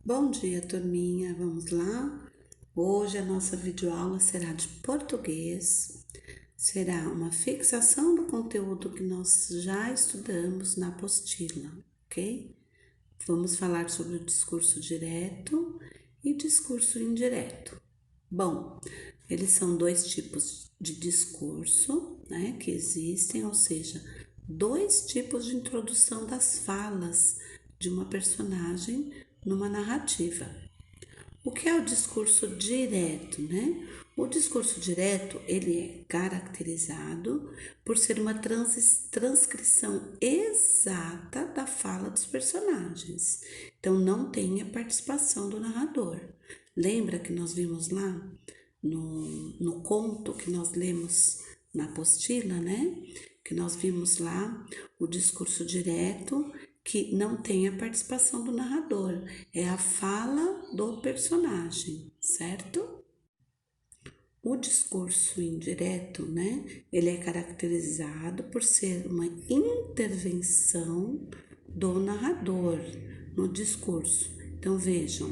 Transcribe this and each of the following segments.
Bom dia, turminha. Vamos lá? Hoje a nossa videoaula será de português. Será uma fixação do conteúdo que nós já estudamos na apostila, ok? Vamos falar sobre o discurso direto e discurso indireto. Bom, eles são dois tipos de discurso, né, que existem, ou seja, dois tipos de introdução das falas de uma personagem numa narrativa. O que é o discurso direto, né? O discurso direto, ele é caracterizado por ser uma transcrição exata da fala dos personagens. Então, não tem a participação do narrador. Lembra que nós vimos lá no conto que nós lemos na apostila, né? Que nós vimos lá o discurso direto que não tem a participação do narrador, é a fala do personagem, certo? O discurso indireto, né? Ele é caracterizado por ser uma intervenção do narrador no discurso. Então vejam,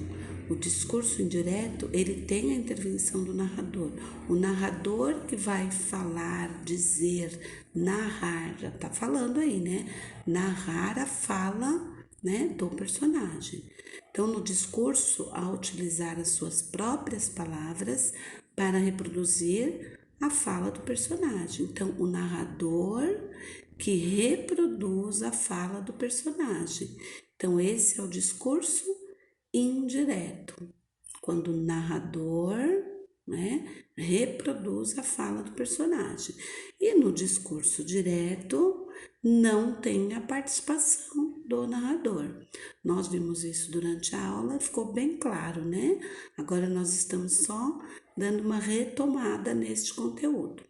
o discurso indireto, ele tem a intervenção do narrador. O narrador que vai falar, dizer, narrar, já tá falando aí, né? Narrar a fala, né, do personagem. Então, no discurso, ao utilizar as suas próprias palavras para reproduzir a fala do personagem. Então, o narrador que reproduz a fala do personagem. Então, esse é o discurso indireto, quando o narrador, né, reproduz a fala do personagem. E no discurso direto, não tem a participação do narrador. Nós vimos isso durante a aula, ficou bem claro, né? Agora nós estamos só dando uma retomada neste conteúdo.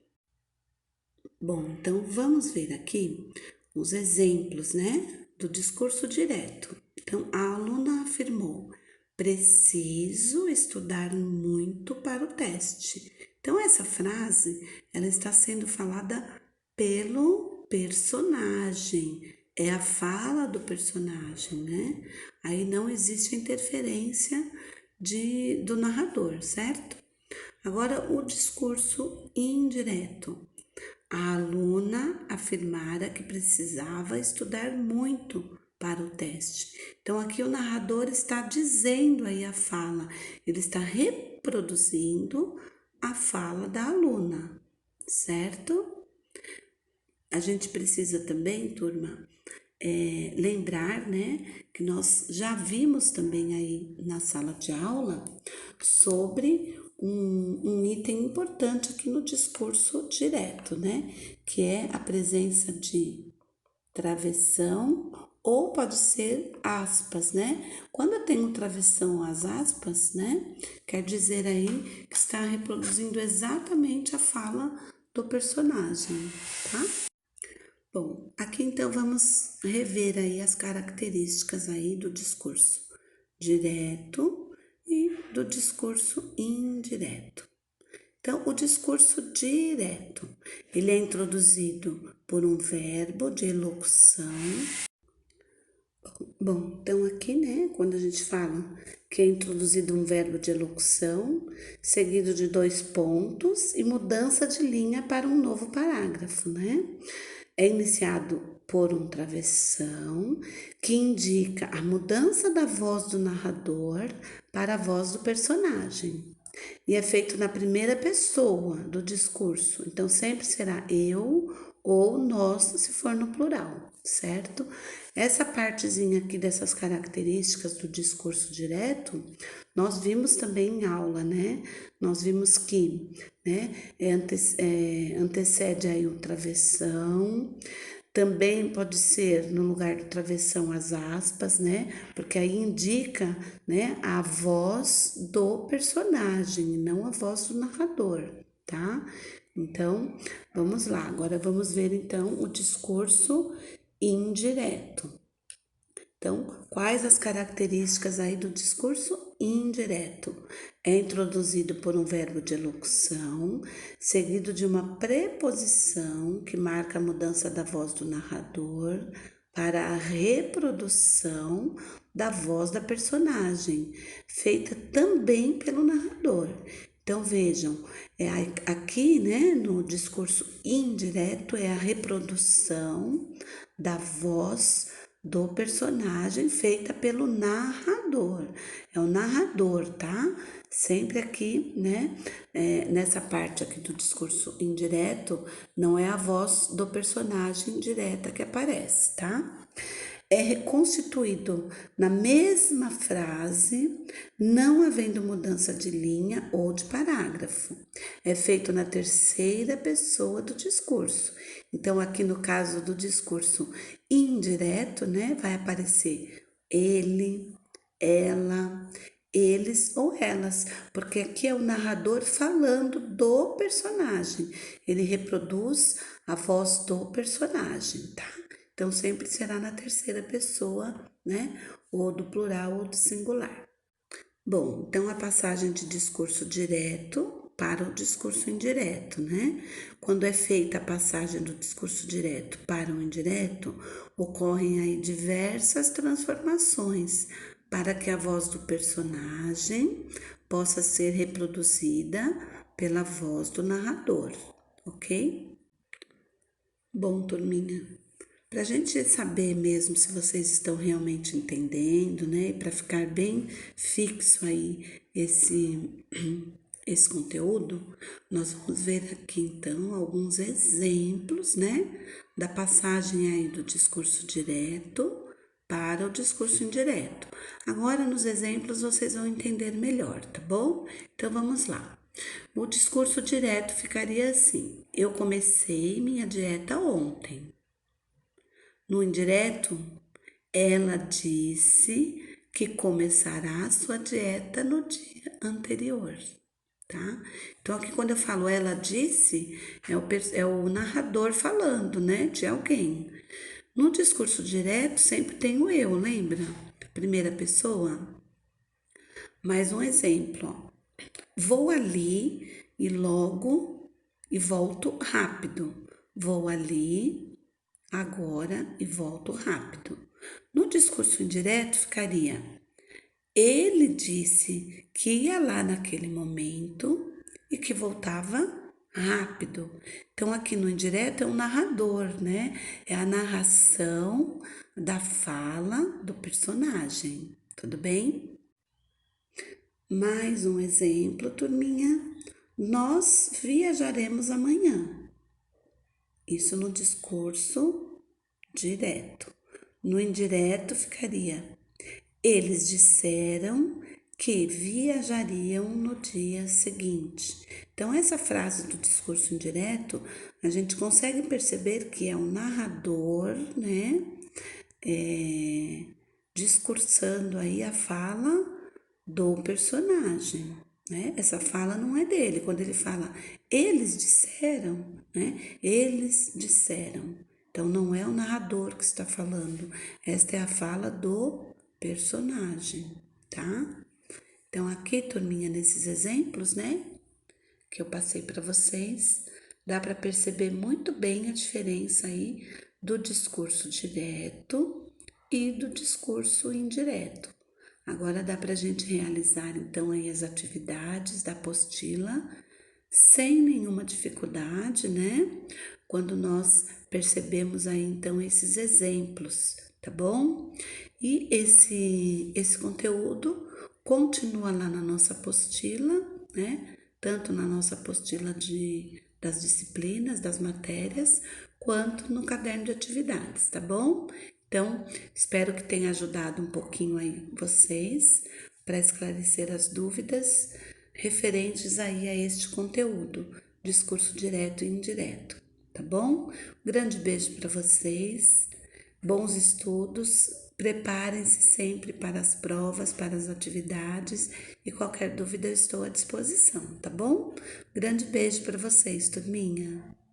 Bom, então vamos ver aqui os exemplos, né, do discurso direto. Então, a aluna afirmou: preciso estudar muito para o teste. Então, essa frase, ela está sendo falada pelo personagem. É a fala do personagem, né? Aí não existe interferência do narrador, certo? Agora, o discurso indireto. A aluna afirmara que precisava estudar muito para o teste. Então, aqui o narrador está dizendo aí a fala, ele está reproduzindo a fala da aluna, certo? A gente precisa também, turma, lembrar, né, que nós já vimos também aí na sala de aula sobre um item importante aqui no discurso direto, né, que é a presença de travessão ou pode ser aspas, né? Quando tem um travessão às aspas, né, quer dizer aí que está reproduzindo exatamente a fala do personagem, tá? Bom, aqui então vamos rever aí as características aí do discurso direto e do discurso indireto. Então, o discurso direto, ele é introduzido por um verbo de elocução. Bom, então aqui, né, quando a gente fala que é introduzido um verbo de elocução, seguido de dois pontos e mudança de linha para um novo parágrafo, né? É iniciado por um travessão que indica a mudança da voz do narrador para a voz do personagem. E é feito na primeira pessoa do discurso. Então, sempre será eu ou nós, se for no plural, certo? Essa partezinha aqui dessas características do discurso direto, nós vimos também em aula, né? Nós vimos que, né, antecede aí o travessão, também pode ser no lugar do travessão as aspas, né? Porque aí indica, né, a voz do personagem, não a voz do narrador, tá? Então, vamos lá. Agora vamos ver então o discurso indireto. Então, quais as características aí do discurso indireto? É introduzido por um verbo de elocução, seguido de uma preposição que marca a mudança da voz do narrador para a reprodução da voz da personagem, feita também pelo narrador. Então vejam, aqui, né, no discurso indireto é a reprodução da voz do personagem feita pelo narrador. É o narrador, tá? Sempre aqui, né? Nessa parte aqui do discurso indireto, não é a voz do personagem direta que aparece, tá? É reconstituído na mesma frase, não havendo mudança de linha ou de parágrafo. É feito na terceira pessoa do discurso. Então, aqui no caso do discurso indireto, né, vai aparecer ele, ela, eles ou elas, porque aqui é o narrador falando do personagem. Ele reproduz a voz do personagem, tá? Então, sempre será na terceira pessoa, né? Ou do plural ou do singular. Bom, então a passagem de discurso direto para o discurso indireto, né? Quando é feita a passagem do discurso direto para o indireto, ocorrem aí diversas transformações para que a voz do personagem possa ser reproduzida pela voz do narrador, ok? Bom, turminha, para a gente saber mesmo se vocês estão realmente entendendo, né? E para ficar bem fixo aí esse conteúdo, nós vamos ver aqui então alguns exemplos, né? Da passagem aí do discurso direto para o discurso indireto. Agora, nos exemplos, vocês vão entender melhor, tá bom? Então, vamos lá. O discurso direto ficaria assim: eu comecei minha dieta ontem. No indireto, ela disse que começará a sua dieta no dia anterior, tá? Então, aqui quando eu falo ela disse, é o narrador falando, né, de alguém. No discurso direto, sempre tem o eu, lembra? Primeira pessoa. Mais um exemplo, ó. Vou ali e logo e volto rápido. Vou ali agora e volto rápido. No discurso indireto ficaria: ele disse que ia lá naquele momento e que voltava rápido. Então, aqui no indireto é o narrador, né? É a narração da fala do personagem. Tudo bem? Mais um exemplo, turminha. Nós viajaremos amanhã. Isso no discurso direto. No indireto ficaria: eles disseram que viajariam no dia seguinte. Então, essa frase do discurso indireto, a gente consegue perceber que é um narrador, né? Discursando aí a fala do personagem, né? Essa fala não é dele. Quando ele fala, eles disseram, né? Eles disseram. Então, não é o narrador que está falando. Esta é a fala do personagem, tá? Então, aqui, turminha, nesses exemplos, né? Que eu passei para vocês, dá para perceber muito bem a diferença aí do discurso direto e do discurso indireto. Agora dá para a gente realizar então aí as atividades da apostila sem nenhuma dificuldade, né? Quando nós percebemos aí então esses exemplos, tá bom? E esse conteúdo continua lá na nossa apostila, né? Tanto na nossa apostila das disciplinas, das matérias, quanto no caderno de atividades, tá bom? Então, espero que tenha ajudado um pouquinho aí vocês para esclarecer as dúvidas referentes aí a este conteúdo, discurso direto e indireto, tá bom? Grande beijo para vocês, bons estudos, preparem-se sempre para as provas, para as atividades e qualquer dúvida eu estou à disposição, tá bom? Grande beijo para vocês, turminha!